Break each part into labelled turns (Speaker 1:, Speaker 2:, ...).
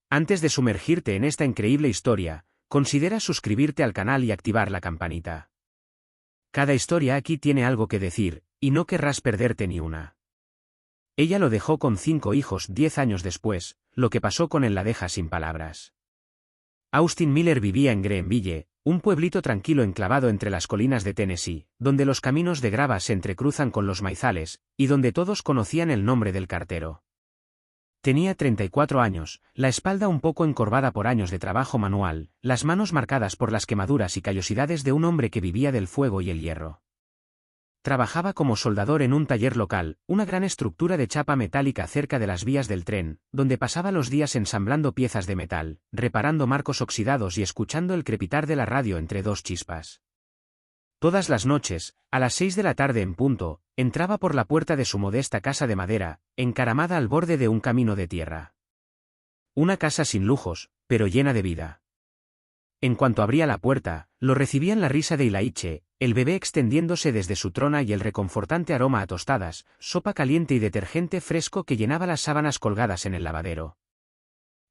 Speaker 1: Antes de sumergirte en esta increíble historia, considera suscribirte al canal y activar la campanita. Cada historia aquí tiene algo que decir, y no querrás perderte ni una. Ella lo dejó con 5 hijos 10 años después, lo que pasó con él la deja sin palabras. Austin Miller vivía en Greenville, un pueblito tranquilo enclavado entre las colinas de Tennessee, donde los caminos de grava se entrecruzan con los maizales, y donde todos conocían el nombre del cartero. Tenía 34 años, la espalda un poco encorvada por años de trabajo manual, las manos marcadas por las quemaduras y callosidades de un hombre que vivía del fuego y el hierro. Trabajaba como soldador en un taller local, una gran estructura de chapa metálica cerca de las vías del tren, donde pasaba los días ensamblando piezas de metal, reparando marcos oxidados y escuchando el crepitar de la radio entre dos chispas. Todas las noches, a las 6 de la tarde en punto, entraba por la puerta de su modesta casa de madera, encaramada al borde de un camino de tierra. Una casa sin lujos, pero llena de vida. En cuanto abría la puerta, lo recibían la risa de Ilaiche, el bebé extendiéndose desde su trona y el reconfortante aroma a tostadas, sopa caliente y detergente fresco que llenaba las sábanas colgadas en el lavadero.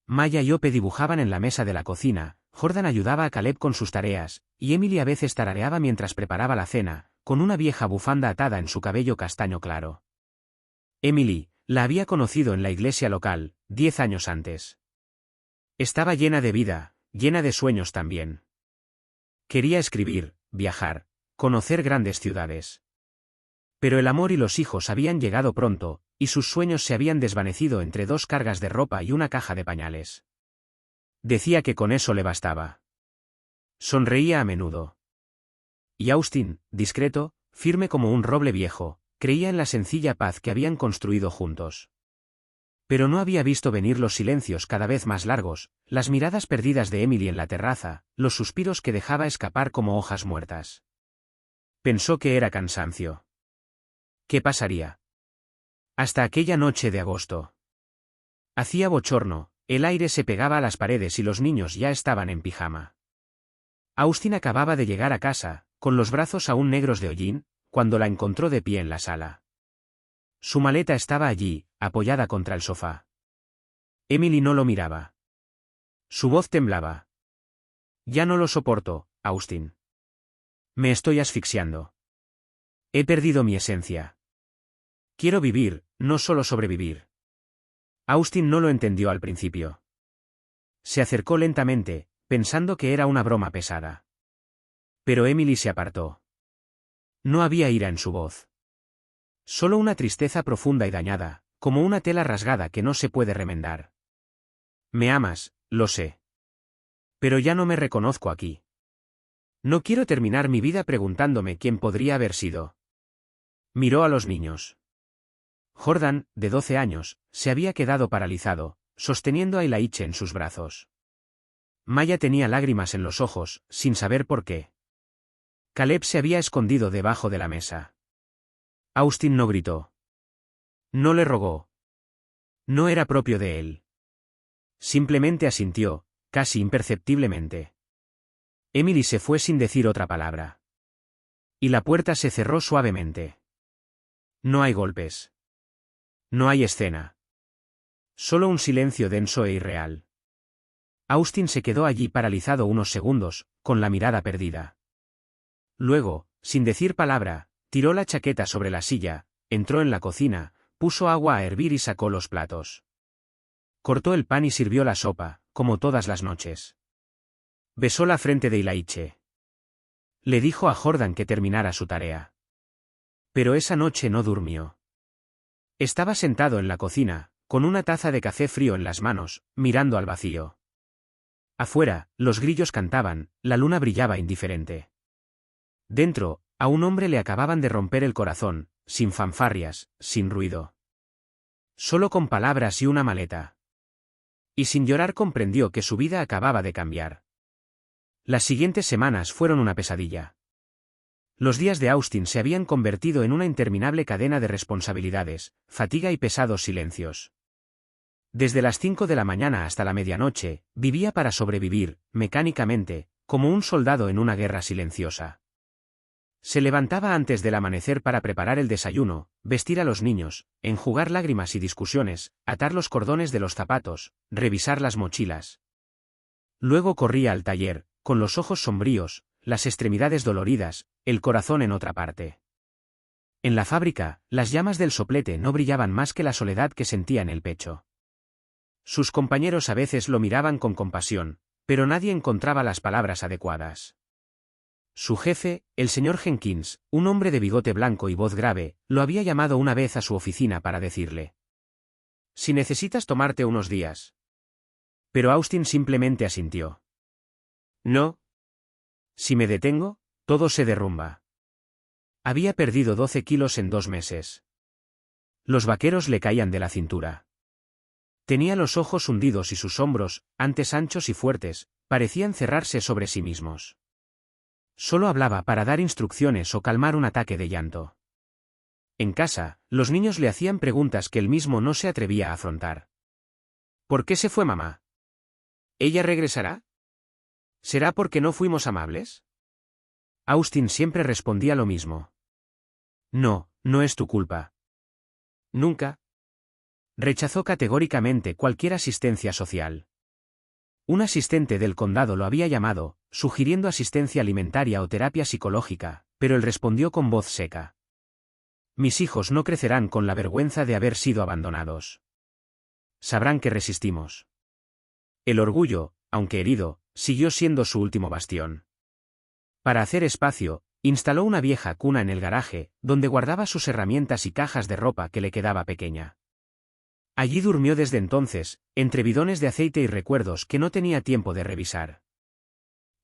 Speaker 1: Maya y Ope dibujaban en la mesa de la cocina, Jordan ayudaba a Caleb con sus tareas, y Emily a veces tarareaba mientras preparaba la cena, con una vieja bufanda atada en su cabello castaño claro. Emily, la había conocido en la iglesia local, 10 años antes. Estaba llena de vida, llena de sueños también. Quería escribir, viajar, conocer grandes ciudades. Pero el amor y los hijos habían llegado pronto, y sus sueños se habían desvanecido entre 2 cargas de ropa y una caja de pañales. Decía que con eso le bastaba. Sonreía a menudo. Y Austin, discreto, firme como un roble viejo, creía en la sencilla paz que habían construido juntos. Pero no había visto venir los silencios cada vez más largos, las miradas perdidas de Emily en la terraza, los suspiros que dejaba escapar como hojas muertas. Pensó que era cansancio. ¿Qué pasaría? Hasta aquella noche de agosto. Hacía bochorno, el aire se pegaba a las paredes y los niños ya estaban en pijama. Austin acababa de llegar a casa, con los brazos aún negros de hollín, cuando la encontró de pie en la sala. Su maleta estaba allí, apoyada contra el sofá. Emily no lo miraba. Su voz temblaba. Ya no lo soporto, Austin. Me estoy asfixiando. He perdido mi esencia. Quiero vivir, no solo sobrevivir. Austin no lo entendió al principio. Se acercó lentamente, pensando que era una broma pesada. Pero Emily se apartó. No había ira en su voz. Solo una tristeza profunda y dañada, como una tela rasgada que no se puede remendar. Me amas, lo sé. Pero ya no me reconozco aquí. No quiero terminar mi vida preguntándome quién podría haber sido. Miró a los niños. Jordan, de 12 años, se había quedado paralizado, sosteniendo a Ilaiche en sus brazos. Maya tenía lágrimas en los ojos, sin saber por qué. Caleb se había escondido debajo de la mesa. Austin no gritó. No le rogó. No era propio de él. Simplemente asintió, casi imperceptiblemente. Emily se fue sin decir otra palabra. Y la puerta se cerró suavemente. No hay golpes. No hay escena. Solo un silencio denso e irreal. Austin se quedó allí paralizado unos segundos, con la mirada perdida. Luego, sin decir palabra, tiró la chaqueta sobre la silla, entró en la cocina, puso agua a hervir y sacó los platos. Cortó el pan y sirvió la sopa, como todas las noches. Besó la frente de Ilaiche. Le dijo a Jordan que terminara su tarea. Pero esa noche no durmió. Estaba sentado en la cocina, con una taza de café frío en las manos, mirando al vacío. Afuera, los grillos cantaban, la luna brillaba indiferente. Dentro, a un hombre le acababan de romper el corazón, sin fanfarrias, sin ruido. Solo con palabras y una maleta. Y sin llorar comprendió que su vida acababa de cambiar. Las siguientes semanas fueron una pesadilla. Los días de Austin se habían convertido en una interminable cadena de responsabilidades, fatiga y pesados silencios. Desde las 5 de la mañana hasta la medianoche, vivía para sobrevivir, mecánicamente, como un soldado en una guerra silenciosa. Se levantaba antes del amanecer para preparar el desayuno, vestir a los niños, enjugar lágrimas y discusiones, atar los cordones de los zapatos, revisar las mochilas. Luego corría al taller, con los ojos sombríos, las extremidades doloridas, el corazón en otra parte. En la fábrica, las llamas del soplete no brillaban más que la soledad que sentía en el pecho. Sus compañeros a veces lo miraban con compasión, pero nadie encontraba las palabras adecuadas. Su jefe, el señor Jenkins, un hombre de bigote blanco y voz grave, lo había llamado una vez a su oficina para decirle: «Si necesitas tomarte unos días». Pero Austin simplemente asintió. «No. Si me detengo, todo se derrumba». Había perdido 12 kilos en 2 meses. Los vaqueros le caían de la cintura. Tenía los ojos hundidos y sus hombros, antes anchos y fuertes, parecían cerrarse sobre sí mismos. Solo hablaba para dar instrucciones o calmar un ataque de llanto. En casa, los niños le hacían preguntas que él mismo no se atrevía a afrontar. ¿Por qué se fue mamá? ¿Ella regresará? ¿Será porque no fuimos amables? Austin siempre respondía lo mismo. No, no es tu culpa. Nunca. Rechazó categóricamente cualquier asistencia social. Un asistente del condado lo había llamado, sugiriendo asistencia alimentaria o terapia psicológica, pero él respondió con voz seca. Mis hijos no crecerán con la vergüenza de haber sido abandonados. Sabrán que resistimos. El orgullo, aunque herido, siguió siendo su último bastión. Para hacer espacio, instaló una vieja cuna en el garaje, donde guardaba sus herramientas y cajas de ropa que le quedaba pequeña. Allí durmió desde entonces, entre bidones de aceite y recuerdos que no tenía tiempo de revisar.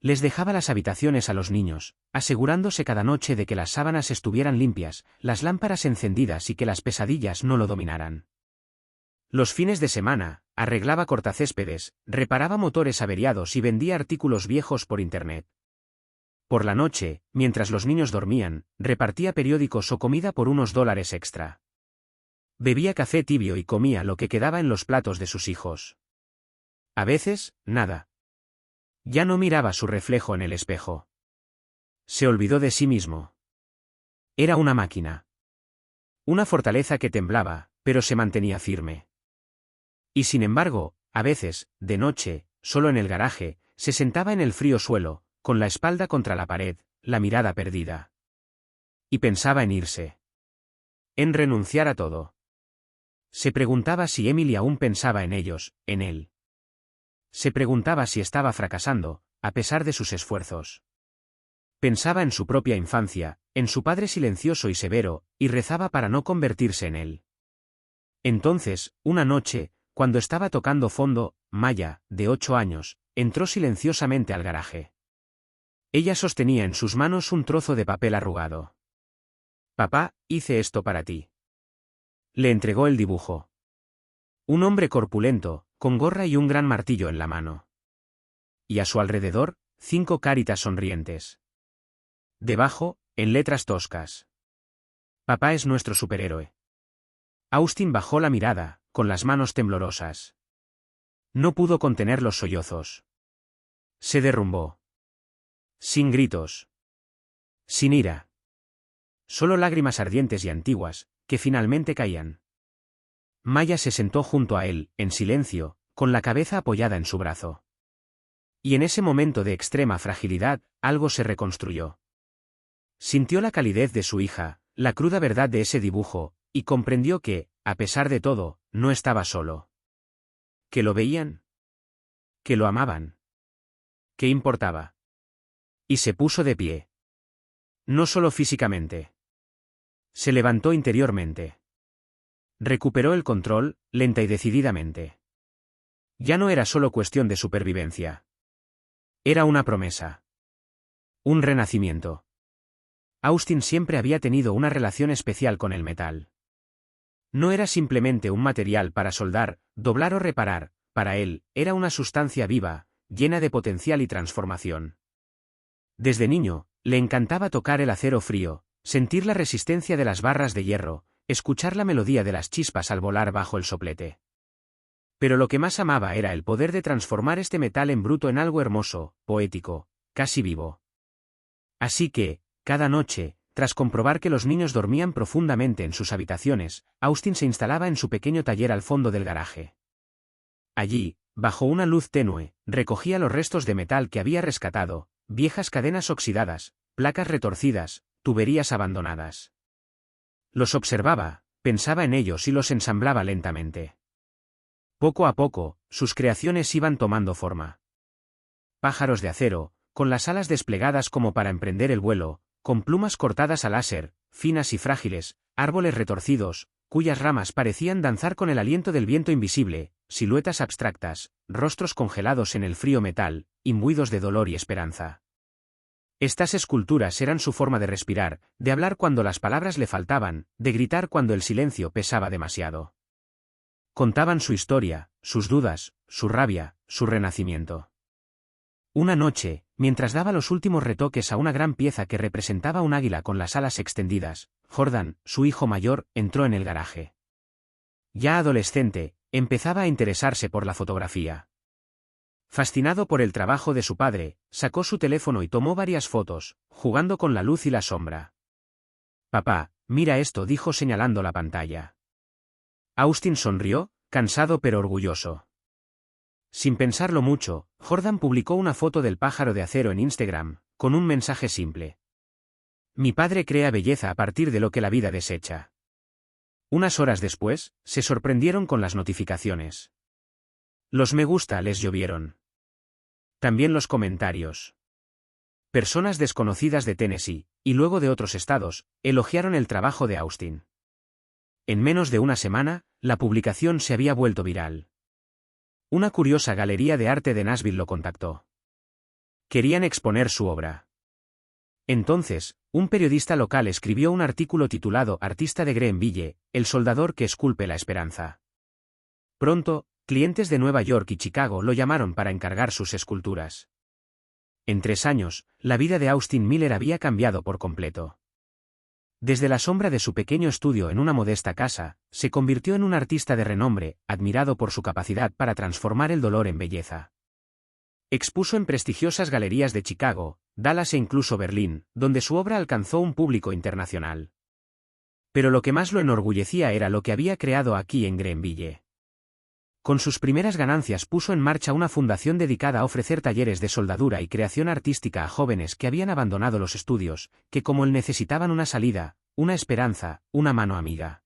Speaker 1: Les dejaba las habitaciones a los niños, asegurándose cada noche de que las sábanas estuvieran limpias, las lámparas encendidas y que las pesadillas no lo dominaran. Los fines de semana, arreglaba cortacéspedes, reparaba motores averiados y vendía artículos viejos por internet. Por la noche, mientras los niños dormían, repartía periódicos o comida por unos $1 extra. Bebía café tibio y comía lo que quedaba en los platos de sus hijos. A veces, nada. Ya no miraba su reflejo en el espejo. Se olvidó de sí mismo. Era una máquina. Una fortaleza que temblaba, pero se mantenía firme. Y sin embargo, a veces, de noche, solo en el garaje, se sentaba en el frío suelo, con la espalda contra la pared, la mirada perdida. Y pensaba en irse. En renunciar a todo. Se preguntaba si Emily aún pensaba en ellos, en él. Se preguntaba si estaba fracasando, a pesar de sus esfuerzos. Pensaba en su propia infancia, en su padre silencioso y severo, y rezaba para no convertirse en él. Entonces, una noche, cuando estaba tocando fondo, Maya, de 8 años, entró silenciosamente al garaje. Ella sostenía en sus manos un trozo de papel arrugado. «Papá, hice esto para ti». Le entregó el dibujo. Un hombre corpulento, con gorra y un gran martillo en la mano. Y a su alrededor, 5 caritas sonrientes. Debajo, en letras toscas: «Papá es nuestro superhéroe». Austin bajó la mirada, con las manos temblorosas. No pudo contener los sollozos. Se derrumbó. Sin gritos. Sin ira. Solo lágrimas ardientes y antiguas, que finalmente caían. Maya se sentó junto a él, en silencio, con la cabeza apoyada en su brazo. Y en ese momento de extrema fragilidad, algo se reconstruyó. Sintió la calidez de su hija, la cruda verdad de ese dibujo, y comprendió que, a pesar de todo, no estaba solo. ¿Que lo veían? ¿Que lo amaban? ¿Qué importaba? Y se puso de pie. No solo físicamente. Se levantó interiormente. Recuperó el control, lenta y decididamente. Ya no era solo cuestión de supervivencia. Era una promesa. Un renacimiento. Austin siempre había tenido una relación especial con el metal. No era simplemente un material para soldar, doblar o reparar, para él, era una sustancia viva, llena de potencial y transformación. Desde niño, le encantaba tocar el acero frío, sentir la resistencia de las barras de hierro, escuchar la melodía de las chispas al volar bajo el soplete. Pero lo que más amaba era el poder de transformar este metal en bruto en algo hermoso, poético, casi vivo. Así que, Cada noche, tras comprobar que los niños dormían profundamente en sus habitaciones, Austin se instalaba en su pequeño taller al fondo del garaje. Allí, bajo una luz tenue, recogía los restos de metal que había rescatado, viejas cadenas oxidadas, placas retorcidas, tuberías abandonadas. Los observaba, pensaba en ellos y los ensamblaba lentamente. Poco a poco, sus creaciones iban tomando forma. Pájaros de acero, con las alas desplegadas como para emprender el vuelo, con plumas cortadas a láser, finas y frágiles, árboles retorcidos, cuyas ramas parecían danzar con el aliento del viento invisible, siluetas abstractas, rostros congelados en el frío metal, imbuidos de dolor y esperanza. Estas esculturas eran su forma de respirar, de hablar cuando las palabras le faltaban, de gritar cuando el silencio pesaba demasiado. Contaban su historia, sus dudas, su rabia, su renacimiento. Una noche, mientras daba los últimos retoques a una gran pieza que representaba un águila con las alas extendidas, Jordan, su hijo mayor, entró en el garaje. Ya adolescente, empezaba a interesarse por la fotografía. Fascinado por el trabajo de su padre, sacó su teléfono y tomó varias fotos, jugando con la luz y la sombra. «Papá, mira esto», dijo señalando la pantalla. Austin sonrió, cansado pero orgulloso. Sin pensarlo mucho, Jordan publicó una foto del pájaro de acero en Instagram, con un mensaje simple. «Mi padre crea belleza a partir de lo que la vida desecha». Unas horas después, se sorprendieron con las notificaciones. Los me gusta les llovieron. También los comentarios. Personas desconocidas de Tennessee, y luego de otros estados, elogiaron el trabajo de Austin. En menos de una semana, la publicación se había vuelto viral. Una curiosa galería de arte de Nashville lo contactó. Querían exponer su obra. Entonces, un periodista local escribió un artículo titulado Artista de Greenville, el soldador que esculpe la esperanza. Pronto, clientes de Nueva York y Chicago lo llamaron para encargar sus esculturas. En 3 años, la vida de Austin Miller había cambiado por completo. Desde la sombra de su pequeño estudio en una modesta casa, se convirtió en un artista de renombre, admirado por su capacidad para transformar el dolor en belleza. Expuso en prestigiosas galerías de Chicago, Dallas e incluso Berlín, donde su obra alcanzó un público internacional. Pero lo que más lo enorgullecía era lo que había creado aquí en Greenville. Con sus primeras ganancias puso en marcha una fundación dedicada a ofrecer talleres de soldadura y creación artística a jóvenes que habían abandonado los estudios, que como él necesitaban una salida, una esperanza, una mano amiga.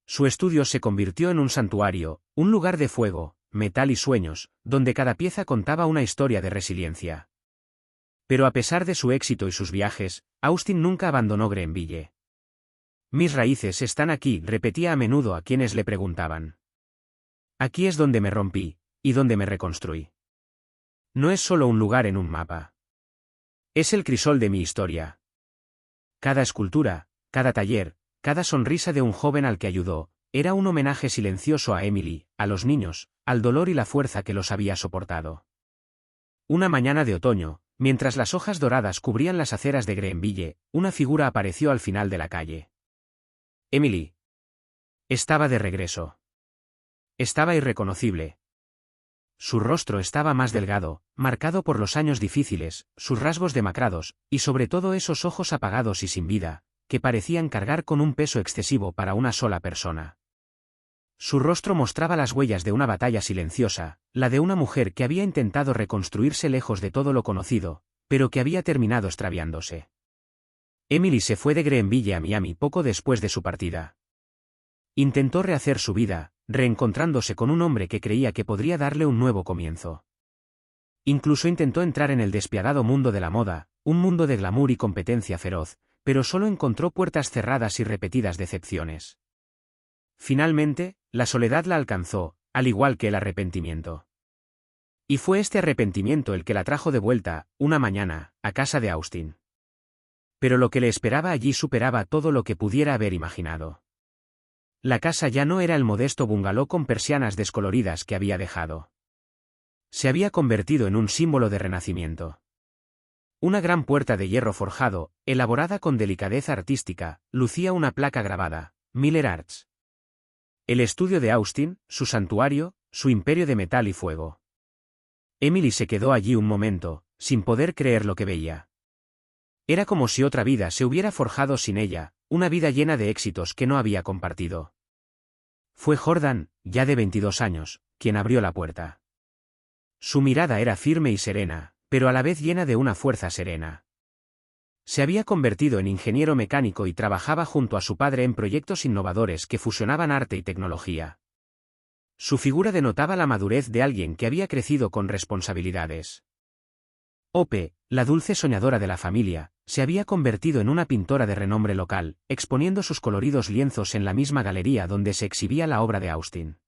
Speaker 1: Su estudio se convirtió en un santuario, un lugar de fuego, metal y sueños, donde cada pieza contaba una historia de resiliencia. Pero a pesar de su éxito y sus viajes, Austin nunca abandonó Greenville. «Mis raíces están aquí», repetía a menudo a quienes le preguntaban. «Aquí es donde me rompí, y donde me reconstruí. No es solo un lugar en un mapa. Es el crisol de mi historia». Cada escultura, cada taller, cada sonrisa de un joven al que ayudó, era un homenaje silencioso a Emily, a los niños, al dolor y la fuerza que los había soportado. Una mañana de otoño, mientras las hojas doradas cubrían las aceras de Greenville, una figura apareció al final de la calle. Emily. Estaba de regreso. Estaba irreconocible. Su rostro estaba más delgado, marcado por los años difíciles, sus rasgos demacrados, y sobre todo esos ojos apagados y sin vida, que parecían cargar con un peso excesivo para una sola persona. Su rostro mostraba las huellas de una batalla silenciosa, la de una mujer que había intentado reconstruirse lejos de todo lo conocido, pero que había terminado extraviándose. Emily se fue de Greenville a Miami poco después de su partida. Intentó rehacer su vida, reencontrándose con un hombre que creía que podría darle un nuevo comienzo. Incluso intentó entrar en el despiadado mundo de la moda, un mundo de glamour y competencia feroz, pero solo encontró puertas cerradas y repetidas decepciones. Finalmente, la soledad la alcanzó, al igual que el arrepentimiento. Y fue este arrepentimiento el que la trajo de vuelta, una mañana, a casa de Austin. Pero lo que le esperaba allí superaba todo lo que pudiera haber imaginado. La casa ya no era el modesto bungalow con persianas descoloridas que había dejado. Se había convertido en un símbolo de renacimiento. Una gran puerta de hierro forjado, elaborada con delicadeza artística, lucía una placa grabada, Miller Arts. El estudio de Austin, su santuario, su imperio de metal y fuego. Emily se quedó allí un momento, sin poder creer lo que veía. Era como si otra vida se hubiera forjado sin ella, una vida llena de éxitos que no había compartido. Fue Jordan, ya de 22 años, quien abrió la puerta. Su mirada era firme y serena, pero a la vez llena de una fuerza serena. Se había convertido en ingeniero mecánico y trabajaba junto a su padre en proyectos innovadores que fusionaban arte y tecnología. Su figura denotaba la madurez de alguien que había crecido con responsabilidades. Ope, la dulce soñadora de la familia, se había convertido en una pintora de renombre local, exponiendo sus coloridos lienzos en la misma galería donde se exhibía la obra de Austin.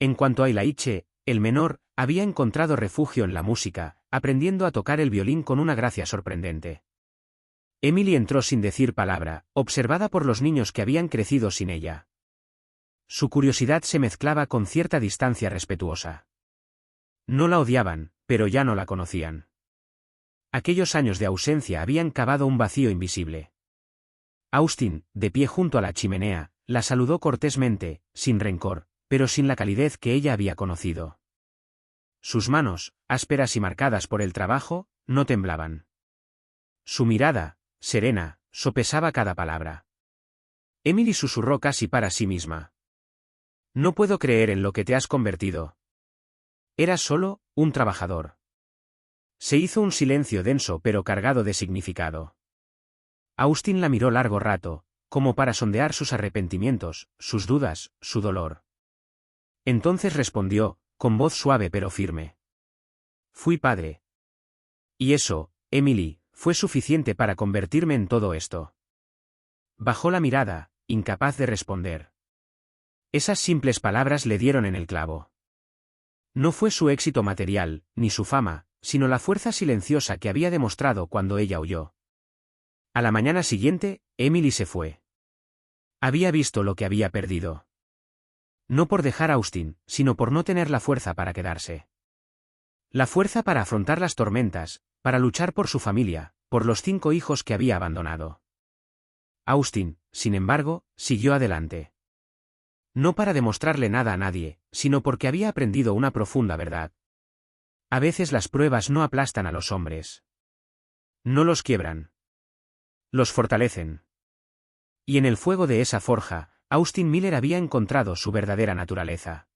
Speaker 1: En cuanto a Ilaiche, el menor, había encontrado refugio en la música, aprendiendo a tocar el violín con una gracia sorprendente. Emily entró sin decir palabra, observada por los niños que habían crecido sin ella. Su curiosidad se mezclaba con cierta distancia respetuosa. No la odiaban, pero ya no la conocían. Aquellos años de ausencia habían cavado un vacío invisible. Austin, de pie junto a la chimenea, la saludó cortésmente, sin rencor, pero sin la calidez que ella había conocido. Sus manos, ásperas y marcadas por el trabajo, no temblaban. Su mirada, serena, sopesaba cada palabra. Emily susurró casi para sí misma. No puedo creer en lo que te has convertido. Eras solo un trabajador. Se hizo un silencio denso pero cargado de significado. Austin la miró largo rato, como para sondear sus arrepentimientos, sus dudas, su dolor. Entonces respondió, con voz suave pero firme. Fui padre. Y eso, Emily, fue suficiente para convertirme en todo esto. Bajó la mirada, incapaz de responder. Esas simples palabras le dieron en el clavo. No fue su éxito material, ni su fama, sino la fuerza silenciosa que había demostrado cuando ella huyó. A la mañana siguiente, Emily se fue. Había visto lo que había perdido. No por dejar a Austin, sino por no tener la fuerza para quedarse. La fuerza para afrontar las tormentas, para luchar por su familia, por los 5 hijos que había abandonado. Austin, sin embargo, siguió adelante. No para demostrarle nada a nadie, sino porque había aprendido una profunda verdad. A veces las pruebas no aplastan a los hombres. No los quiebran. Los fortalecen. Y en el fuego de esa forja, Austin Miller había encontrado su verdadera naturaleza.